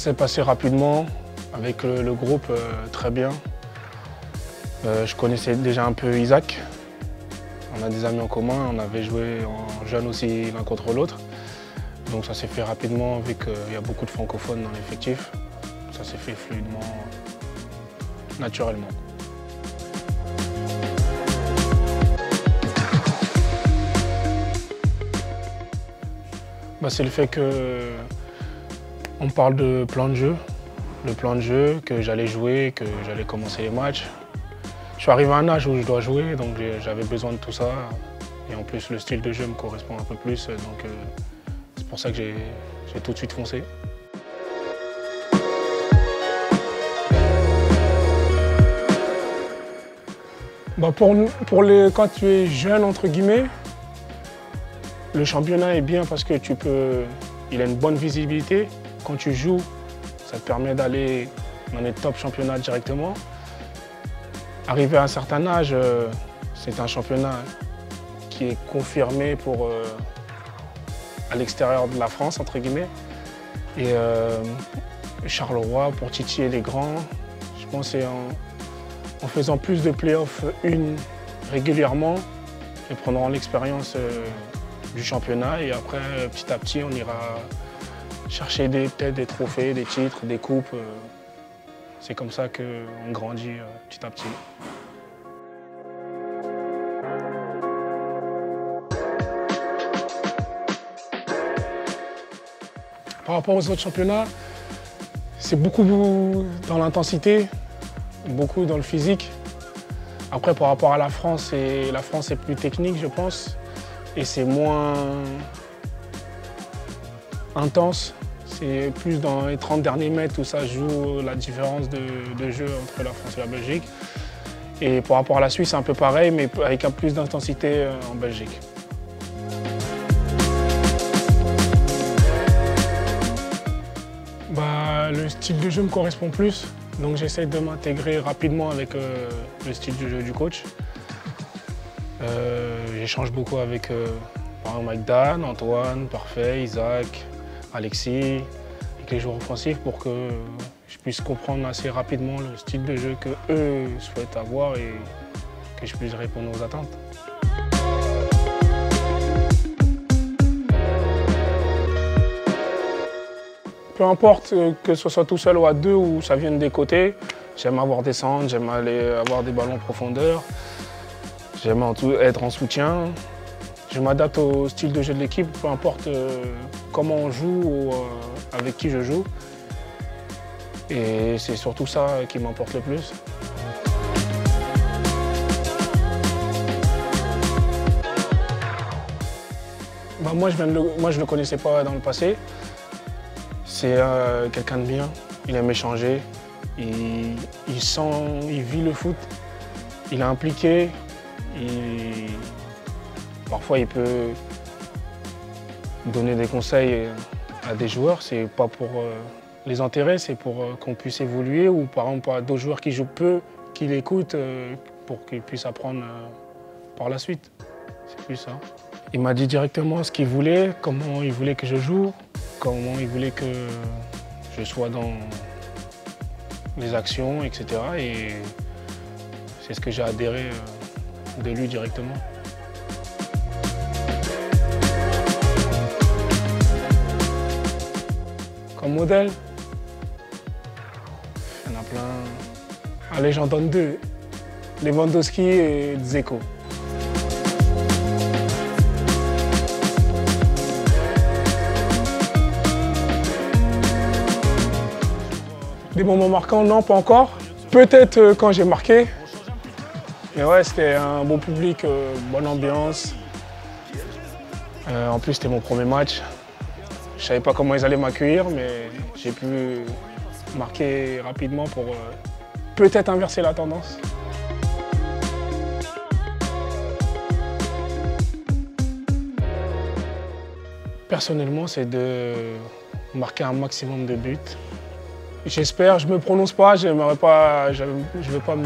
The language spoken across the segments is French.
s'est passé rapidement avec le groupe, très bien. Je connaissais déjà un peu Isaac. On a des amis en commun, on avait joué en jeune aussi l'un contre l'autre. Donc ça s'est fait rapidement vu qu'il y a beaucoup de francophones dans l'effectif. Ça s'est fait fluidement, naturellement. C'est le fait qu'on parle de plan de jeu. Le plan de jeu, que j'allais jouer, que j'allais commencer les matchs. Je suis arrivé à un âge où je dois jouer, donc j'avais besoin de tout ça. Et en plus, le style de jeu me correspond un peu plus, donc c'est pour ça que j'ai tout de suite foncé. Quand tu es jeune, entre guillemets, le championnat est bien parce que il a une bonne visibilité. Quand tu joues, ça te permet d'aller dans les top championnats directement. Arrivé à un certain âge, c'est un championnat qui est confirmé à l'extérieur de la France, entre guillemets. Et Charleroi, pour titiller les grands, je pense que c'est en faisant plus de playoffs régulièrement, et prenant l'expérience du championnat. Et après, petit à petit, on ira chercher peut-être des trophées, des titres, des coupes. C'est comme ça qu'on grandit petit à petit. Par rapport aux autres championnats, c'est beaucoup dans l'intensité, beaucoup dans le physique. Après, par rapport à la France est plus technique, je pense, et c'est moins intense. C'est plus dans les 30 derniers mètres où ça joue la différence de jeu entre la France et la Belgique. Et par rapport à la Suisse, c'est un peu pareil, mais avec un plus d'intensité en Belgique. Le style de jeu me correspond plus, donc j'essaie de m'intégrer rapidement avec le style de jeu du coach. J'échange beaucoup avec par exemple Dan, Antoine, Parfait, Isaac, Alexis, avec les joueurs offensifs pour que je puisse comprendre assez rapidement le style de jeu qu'eux souhaitent avoir et que je puisse répondre aux attentes. Peu importe que ce soit tout seul ou à deux ou ça vienne des côtés, j'aime avoir des centres, j'aime avoir des ballons en profondeur, j'aime être en soutien. Je m'adapte au style de jeu de l'équipe, peu importe comment on joue ou avec qui je joue. Et c'est surtout ça qui m'importe le plus. Moi, je ne le connaissais pas dans le passé. C'est quelqu'un de bien, il aime échanger, il vit le foot, il est impliqué, parfois il peut donner des conseils à des joueurs, c'est pas pour les enterrer, c'est pour qu'on puisse évoluer ou par exemple à d'autres joueurs qui jouent peu, qui l'écoutent pour qu'ils puissent apprendre par la suite. C'est plus ça. Il m'a dit directement ce qu'il voulait, comment il voulait que je joue, comment il voulait que je sois dans les actions, etc. Et c'est ce que j'ai adhéré de lui directement. Comme modèle, il y en a plein. Allez, j'en donne deux. Lewandowski et Dzeko. Des moments marquants, non, pas encore. Peut-être quand j'ai marqué. Mais ouais, c'était un bon public, bonne ambiance. En plus, c'était mon premier match. Je ne savais pas comment ils allaient m'accueillir, mais j'ai pu marquer rapidement pour peut-être inverser la tendance. Personnellement, c'est de marquer un maximum de buts. J'espère, je ne me prononce pas, je ne vais pas me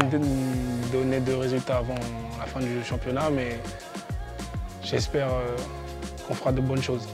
donner de résultats avant la fin du championnat, mais j'espère qu'on fera de bonnes choses.